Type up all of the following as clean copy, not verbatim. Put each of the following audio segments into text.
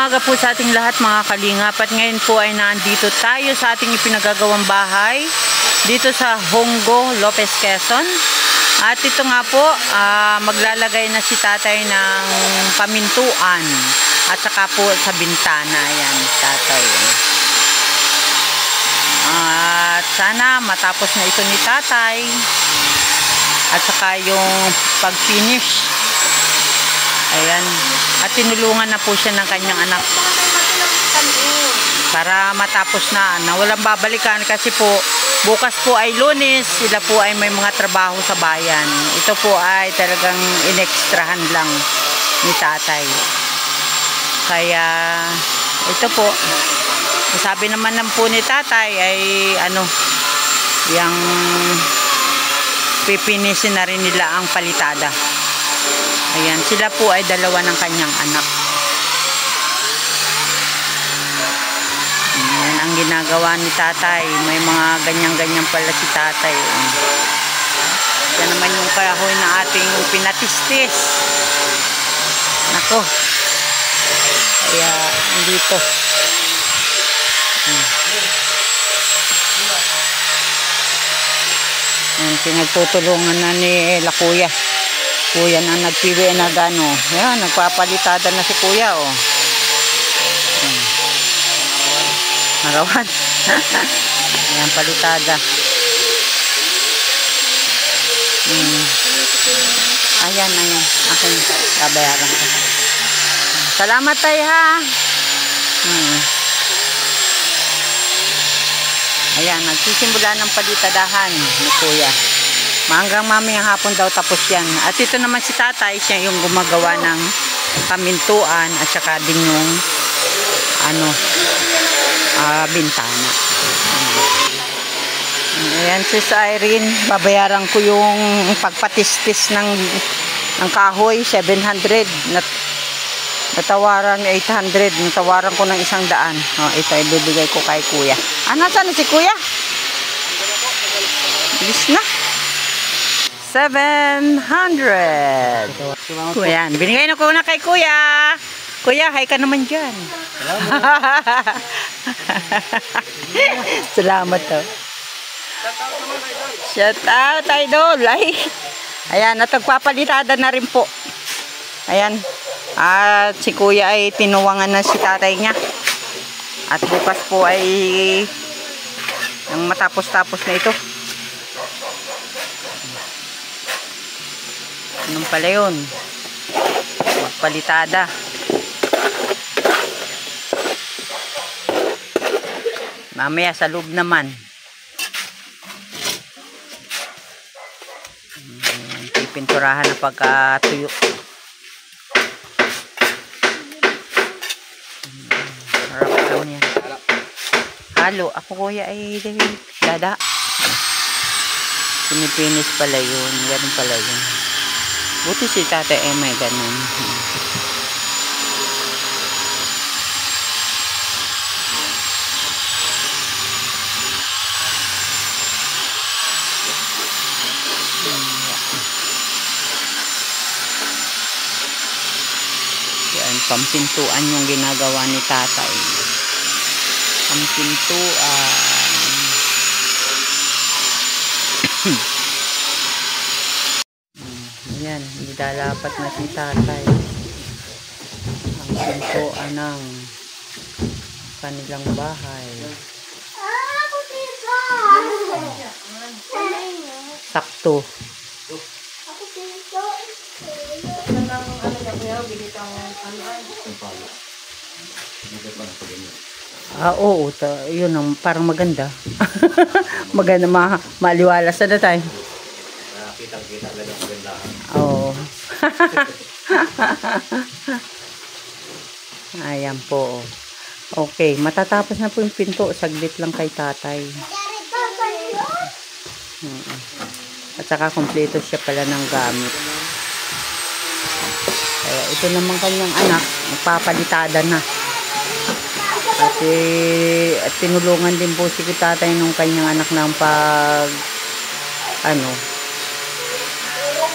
umaga po sa ating lahat mga kalingap, at ngayon po ay nandito tayo sa ating ipinagagawang bahay dito sa Hongo, Lopez, Quezon. At ito nga po, maglalagay na si tatay ng pamintuan at saka po sa bintana. Yan, tatay. At sana matapos na ito ni tatay at saka yung pag-finish. Ayan. At tinulungan na po siya ng kanyang anak para matapos na walang babalikan, kasi po bukas po ay Lunes, sila po ay may mga trabaho sa bayan. Ito po ay talagang inekstrahan lang ni tatay. Kaya ito po, sabi naman ng po ni tatay ay yung pipinisin na rin nila ang palitada. Ayan, sila po ay dalawa ng kanyang anak. Ayan ang ginagawa ni tatay. May mga ganyan-ganyan pala si tatay. Yan naman yung kahoy na ating pinatistis. Nako. Kaya, dito. Ayan, pinagtutulungan na ni Kuya. Kuya na nagpili na gano. Ayan, nagpapalitada na si kuya, oh. Marawan. Ayan, palitada. Ayan. Akin, babayaran ko. Salamat tayo, ha. Ayan, nagsisimula ng palitadahan ni kuya. Hanggang mamayang hapon daw tapos yan. At ito naman si tatay, siya yung gumagawa ng pamintuan at saka din yung bintana. Ayan, sis Irene, babayaran ko yung pagpatistis ng kahoy, 700. Natawaran 800. Natawaran ko ng 100. Ito ay bibigay ko kay kuya. Nasaan na si kuya? Bilis na. 700. Kuya, binigay na ko na kay kuya. Kuya, hi ka naman dyan. Salamat to. Shout out, idol. Ayan, natagpapalitada na rin po. Ayan. At si kuya ay tinuwangan na si tatay niya. At bukas po ay nang matapos-tapos na ito. Anong pala yun? Magpalitada. Mamaya sa loob naman. Pipinturahan na pagkatuyo. Harap lang yan. Halo. Ako kuya ay dada. Pinipinis pala yun. Ganun pala yun. Buti si tatay ay may ganun. Yan, pampintuan yung ginagawa ni tatay. Pampintuan. Yan, nilalapat na si tatay ang pintuan ng kanilang bahay. Sakto. Oo, yun ang parang maganda. Maganda, maliwalas na tayo. Kitang-kita lang ang kagandahan. Oo. Ayan po. Okay, matatapos na po yung pinto. Saglit lang kay tatay. At saka kompleto siya pala ng gamit. Kaya ito naman kanyang anak, magpapalitada na. At tinulungan din po si tatay nung kanyang anak ng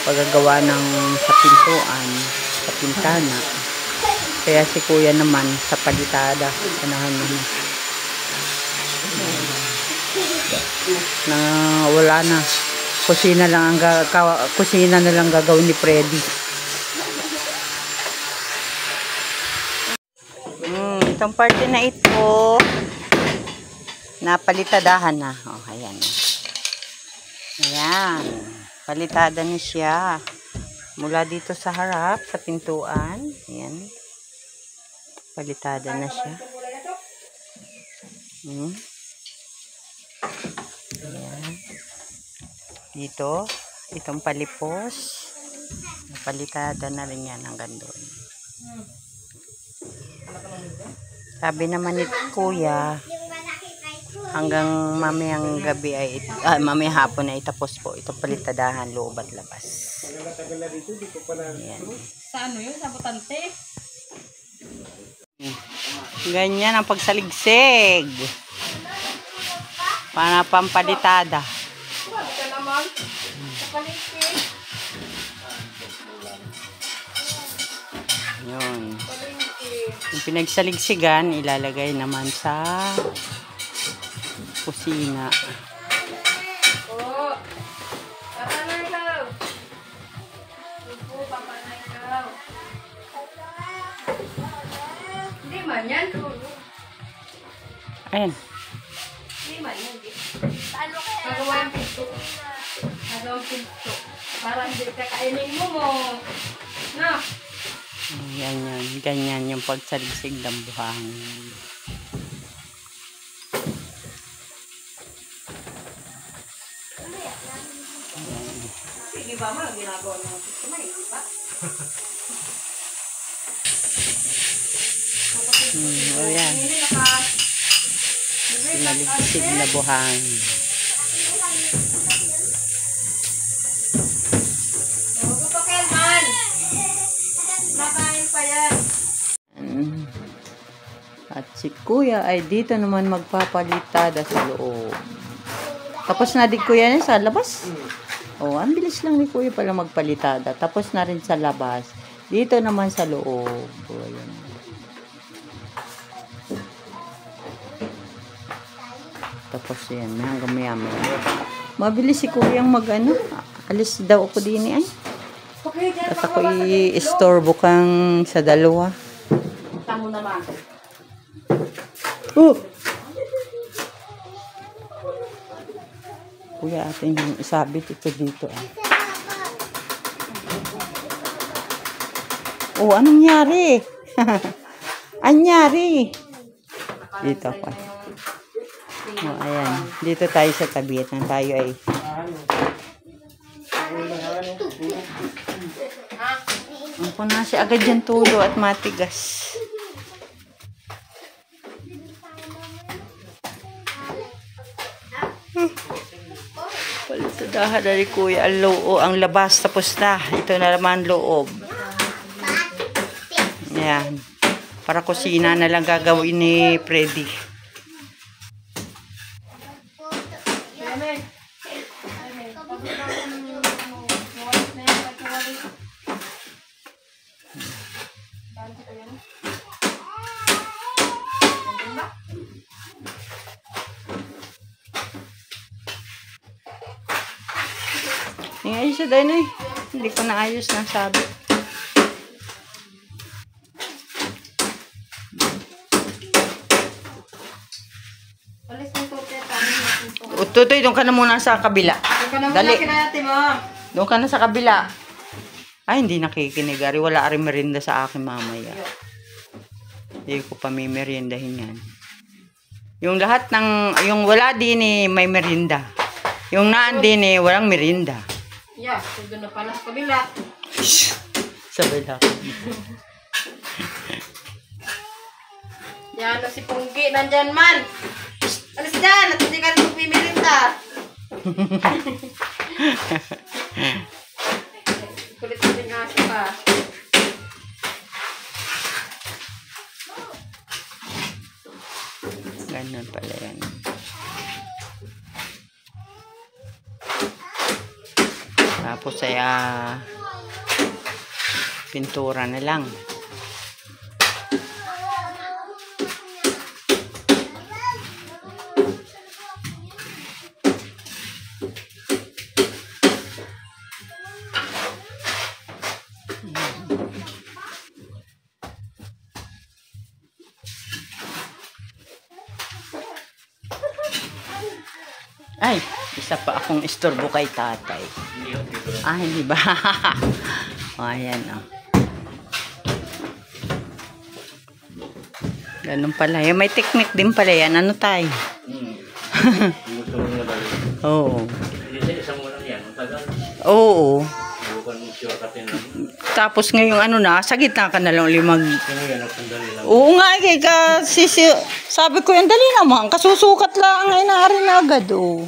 paggagawa ng sa pintuan, sa pintana. Kaya si kuya naman sa palitada. Anahan naman. Na wala na. Kusina na lang gagawin ni Freddy. Itong party na ito, napalitadahan na. Oh, ayan. Ayan. Palitada na siya. Mula dito sa harap, sa pintuan. Ayan. Palitada na siya. Ayan. Dito, itong palipos. Palitada na rin yan hanggang doon. Sabi naman ni kuya, hanggang mamayang gabi ay, mamayang hapon ay tapos po itong palitadahan, loob at labas. Ayan. Sa ano yun? Sa butante? Ganyan ang pagsaligsig. Para pampalitada. Yun. Yung pinagsaligsigan, ilalagay naman sa kusina. Hindi man yan. Ayan. Hindi man yan. Nagawa yung pinto. Nagawa yung pinto. Para hindi ka kainin mo. No? Ganyan yung pagsaligsig ng buhangin. Sige ba ma, ginagawa mo ito may iba? Ayan. Sinaligsig na buhangin. At si kuya ay dito naman magpapalitada sa loob. Tapos na din kuya niya sa labas. Oh, ang bilis lang ni kuya pala magpalitada. Tapos na rin sa labas. Dito naman sa loob. Oh, ayan. Tapos yan, hanggang maya-maya. Mabilis si kuyang mag-ano. Alis daw ako din ay. At ako i-istorbo kang sa dalawa. Tamo naman. Oh! Kuya, atin yung isabit ito dito. Oh, anong nangyari? Anyari? Dito pa. Oh, ayan. Dito tayo sa tabi at tayo ay ang punasi agad yung tulo at matigas. Palitadahan na ni kuya ang loob, ang labas tapos na. Ito na naman loob. Ayan. Para kusina na lang gagawin ni Freddy. Yung ayos siya dahil hindi ko naayos na sabi. Tutoy, doon ka na muna sa kabila. Doon ka na muna Dali. kinayati mo. Doon ka na sa kabila. Ay, hindi nakikinig. Ari, wala rin merienda sa akin mamaya. Hindi ko pa may meriendahin yan. Yung lahat ng, yung wala din may merienda. Yung naan din walang merienda. Yeah, so doon na pala sa kabila. Sabay lang. Yan na si Punggi, nandyan man. Alis dyan, at hindi ka nito pimilinta. Kulit na din aso pa. Ganun pala yan. Tapos ay pintura na lang. Ay, isa pa akong istorbo kay tatay. Ah, hindi ba? O, ayan o. Ganun pala. May technique din pala yan. Ano tayo? Oo. Oo. Tapos ngayong ano na, sa gitna ka na lang limag. Oo nga, kasi sabi ko yan, dali naman, kasusukat lang ay naari na agad, oh.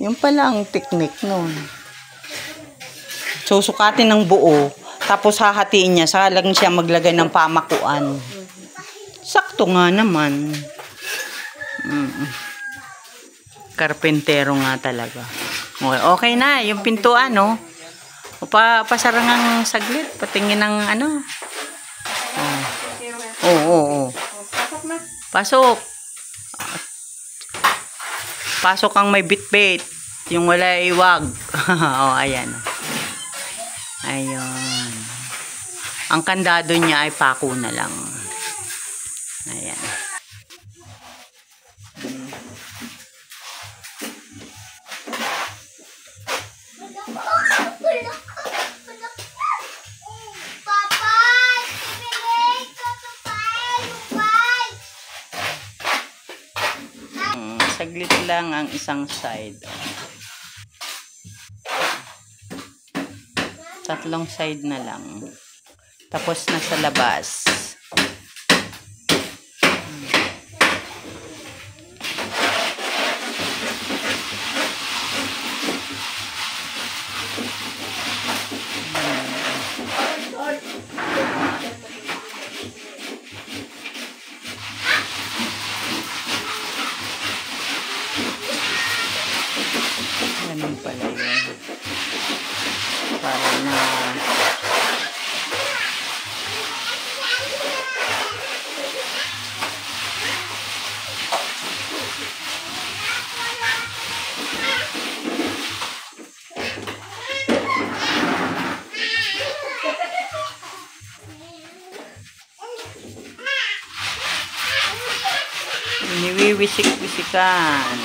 Yung pala ang technique nun. Susukatin ng buo, tapos hahatiin niya, saka lang siya maglagay ng pamakuan. Sakto nga naman. Karpentero nga talaga. Okay na, yung pintuan, no? O pasarangang saglit, patingin ng ano. Oo. Pasok na. Pasok. Pasok ang may bitbit. Yung wala iwag. O, ayan. Ayun. Ang kandado niya ay pako na lang. Ayan. Saglit lang ang isang side. Tatlong side na lang. Tapos nasa labas. Ganun pala yun. Para na iniwiwisik-wisikan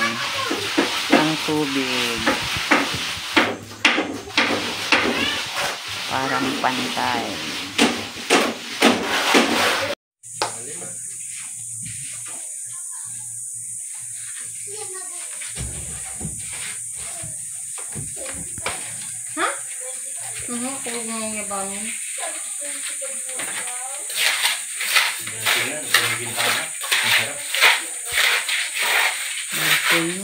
ng tubig. Parang pantay. Ha? Huwag mo yung yabangin. Okay.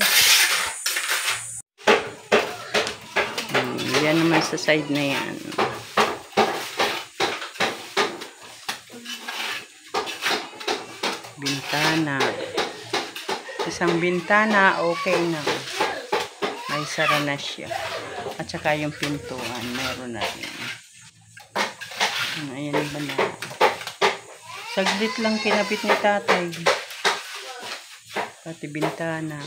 Yan naman sa side na yan. Bintana. Isang bintana, okay na. May sara na siya. At saka yung pintuan, meron na rin. Ayan ba na. Saglit lang kinabit ni tatay. Pati bintana.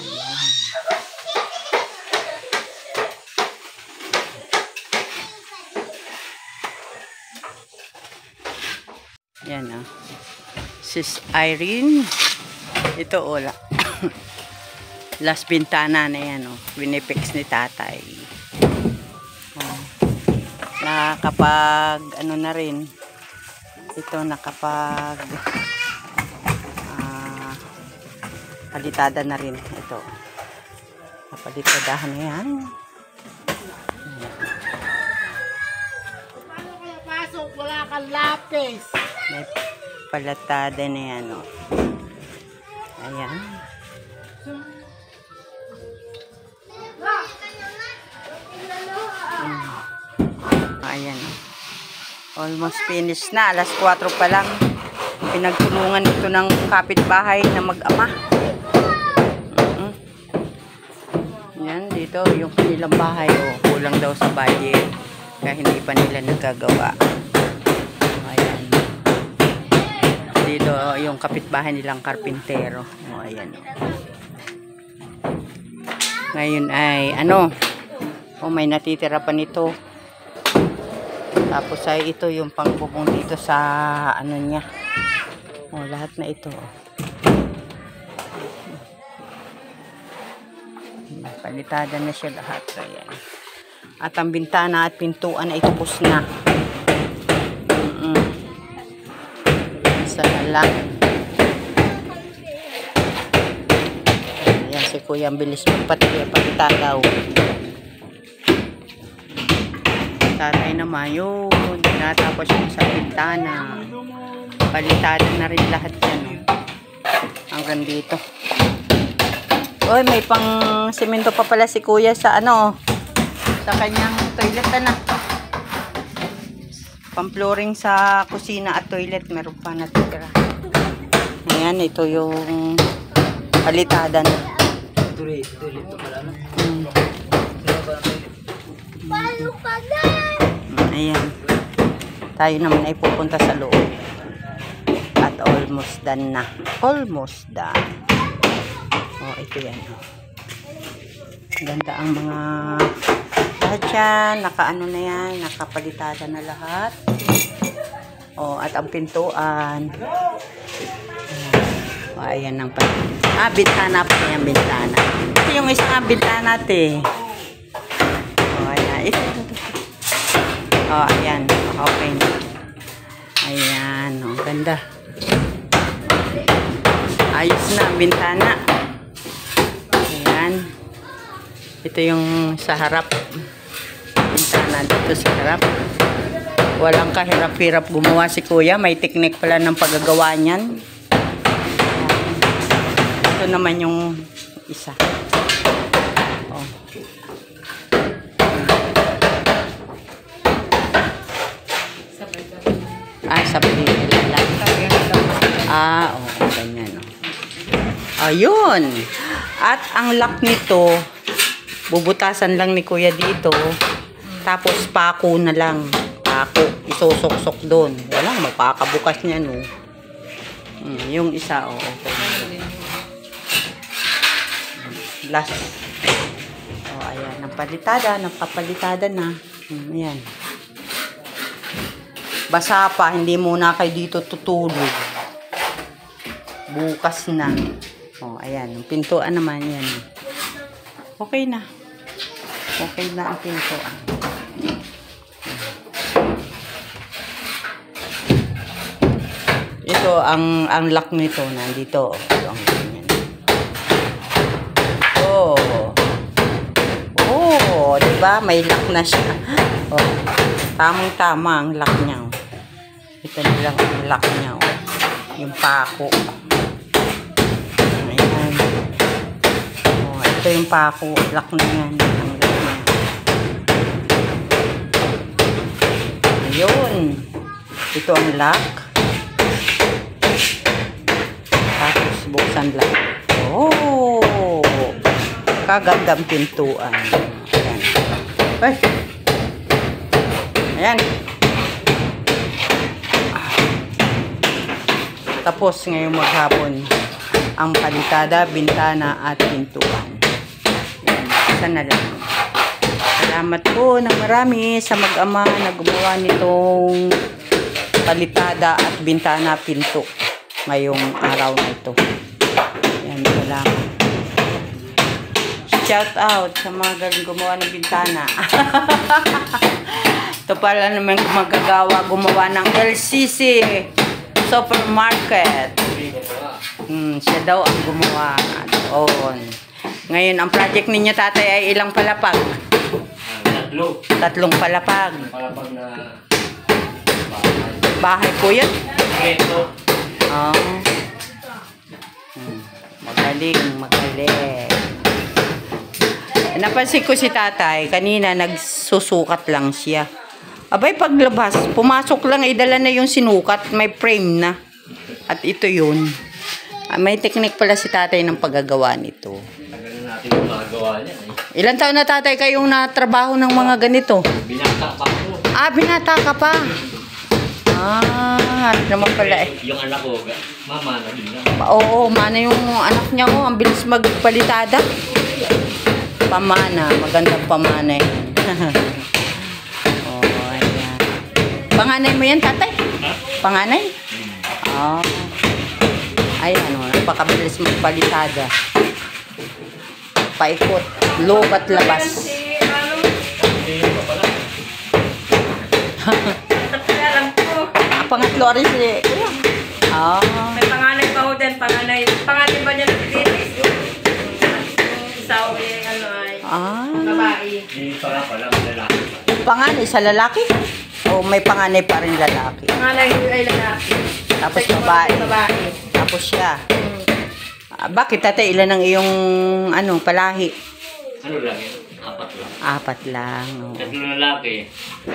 Yan ah. Sis Irene. Ito ola. Last bintana na yan oh. Winipix ni tatay. Oh. Nakapag ano na rin. Ito nakapag palitada na rin. Ito. Napalitadahan na yan. Paano kaya pasok? Wala kang lapis. May palatada na yan, o. Ayan. Ayan, o. Almost finished na. Alas 4 pa lang. Pinagtulungan ito ng kapitbahay na mag-ama. Yan, dito yung kanilang bahay, o. Kulang daw sa budget. Kaya hindi pa nila nagagawa. Ayan. Dito yung kapitbahay nilang karpintero. O, ayan. Ngayon ay, ano, o may natitira pa nito. Tapos ay ito yung pangbubong dito sa, ano niya. O, lahat na ito. Palitada na siya lahat. Ayan. At ang bintana at pintuan ay tubos na. Isa na lang. Ayan si Kuya, ang bilis magpalitadaw. Tatay naman yun. Natapos yung sa bintana. Palitada na rin lahat yan. Hanggang dito. Oy, may pang semento pa pala si Kuya sa sa kanyang toilet na. Pang flooring sa kusina at toilet. Meron pa natitira. Ayan, ito yung palitada na. Toilet to pala na. Ayan. Tayo naman ay pupunta sa loob. At almost done na. Almost done. Oh, ito yan. Ganda ang mga lahat yan. Nakaano na yan. Nakapalitada na lahat. Oh, at ang pintuan. Oh, ayan ang bintana pa yan, bintana. Ito yung isang bintana natin. Oh, ayan. Ito. Oh, ayan. Okay na. Ayan. Oh, ganda. Ayos na ang bintana. Ayan. Ito yung sa harap. Bintana dito sa harap. Walang kahirap-hirap gumawa si Kuya. May teknik pala ng paggagawa niyan. Ito naman yung isa. Oh. Sabay nila lang. Oo, ganyan. Ayun. At ang lock nito, bubutasan lang ni Kuya dito. Tapos pako na lang. Pako. Isusok-sok doon. Walang magpakabukas niya, no. Yung isa, okay. Last. Ayan. Napapalitada na. Ayan. Basa pa, hindi muna kayo dito tutulog. Bukas na. Ayan. Yung pintuan naman yan. Okay na. Okay na ang pintuan. Ito, ang lock nito, nandito. Ito ang ganyan. Diba? May lock na siya. Tamang-tama ang lock niya. Ito nilang ang lock niya. Yung pako. Ayan. Ito yung pako. Lock na yan. Ang lock niya. Ayun. Ito ang lock. Tapos buksan lang. Kagandang pintuan. Ayan. Ayan. Tapos ngayong maghapon ang palitada, bintana at pintuan. Isa na lang. Salamat po ng marami sa mag-ama na gumawa nitong palitada at bintana, pinto ngayong araw na ito. Ayan, salamat. Shout out sa mga galing gumawa ng bintana. Ito pala naman gumawa ng LCC Supermarket. Siya daw ang gumawa. Doon. Ngayon, ang project ninyo, tatay, ay ilang palapag? Tatlong palapag. Palapag na bahay po yun? ito. Magaling. Napansin ko si tatay, kanina nagsusukat lang siya. Abay, paglabas, pumasok lang, idala na yung sinukat, may frame na. At ito yun. May teknik pala si tatay ng paggagawa nito. Tagal na natin yung magagawa niyan. Ilan taon na tatay kayong natrabaho ng mga ganito? Binata pa ako. Binata ka pa. Naman pala eh. Yung anak ko, mama na din lang. Oo, mana yung anak niya ko, ang bilis magpalitada. Pamana, magandang pamana yan. Ayan. Panganay mo yan, tatay? Ha? Panganay? Ayan, napakabilis magpalitada. paikot. Loob at labas. Si, ano, Hindi pa pala. kaya alam ko. Pangatlo rin si Kuya. Ah. May panganay pa ho din, panganay. Panganay ba niya na si Dennis? Isa o ano ay, babae. Hindi pa nga pala, lalaki pa. Panganay sa lalaki? O may panganay pa rin lalaki? Panganay ay lalaki. Tapos Sa babae. babae. Tapos siya. Bakit tate ilan ang iyong ano palahi? Ano lang yun? Apat lang. Apat lang. Oo. Tatlo lalaki.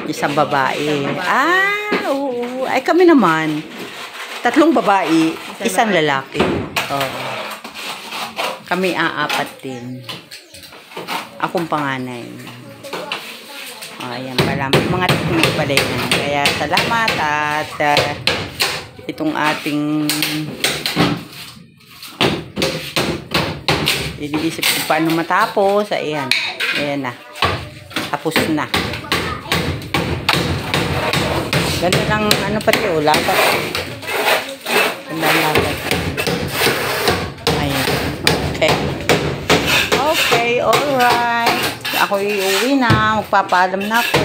Isang babae. Oo. Ay kami naman. 3 babae, isang lalaki. Oo. Kami apat din. Akong panganay. Ayan pala. May mga teknik pala yan. Kaya salamat at itong ating iniisip ko paano matapos. Ayan. Ayan na. Tapos na. Ganda ng ano pati ulat. Ganda ng lapat. Ayan. Okay. Okay, alright. Ako iuwi na. Magpapaalam na ako.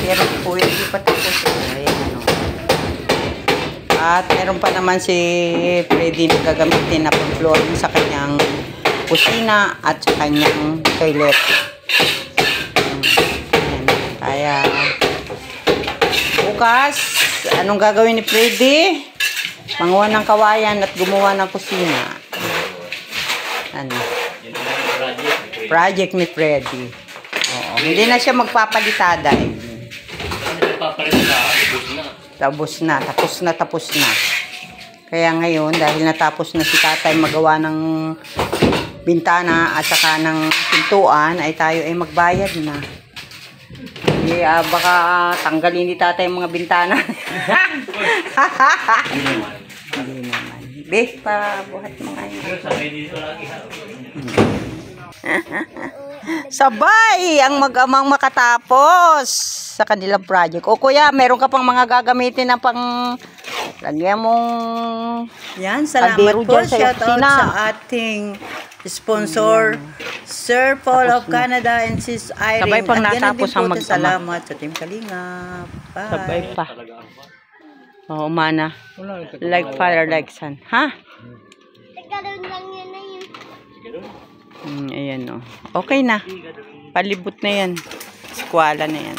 Pero po hindi pa tapos. Ayan ano. At meron pa naman si Freddy na gagamitin na pag-flooring sa kanyang kusina at sa kanyang toilet. Ayan. Kaya bukas, anong gagawin ni Freddy? Manguha ng kawayan at gumawa ng kusina. Ano? Yun na yung project. Project ni Freddy. Oo. Hindi na siya magpapalitada eh. Ano papalit na? Ubus na. Tapos na. Kaya ngayon, dahil natapos na si tatay magawa ng bintana at saka ng pintuan, ay tayo ay magbayad na. Baka tanggalin ni tatay yung mga bintana. Hindi naman. Hindi naman. Bes, pabuhat mo nga yun. Pero sabay dito lagi ha. Sabay ang mag-amang makatapos sa kanilang project. O kuya, meron ka pang mga gagamitin na pang lagyan mong Yan, salamat Kaldero po. dyan sa Shout out opisina. sa ating sponsor, Sir Paul of Canada and Sis Irene. Sabay pang At ganun natapos din ang po, mag-ama. salamat sa Team Kalinga. Bye. sabay pa. Talaga ang ba? Oo, mana. Wala. Like father, like son. Ha? Ganun. Ayan o. Okay na. Palibot na yan. Eskwala na yan.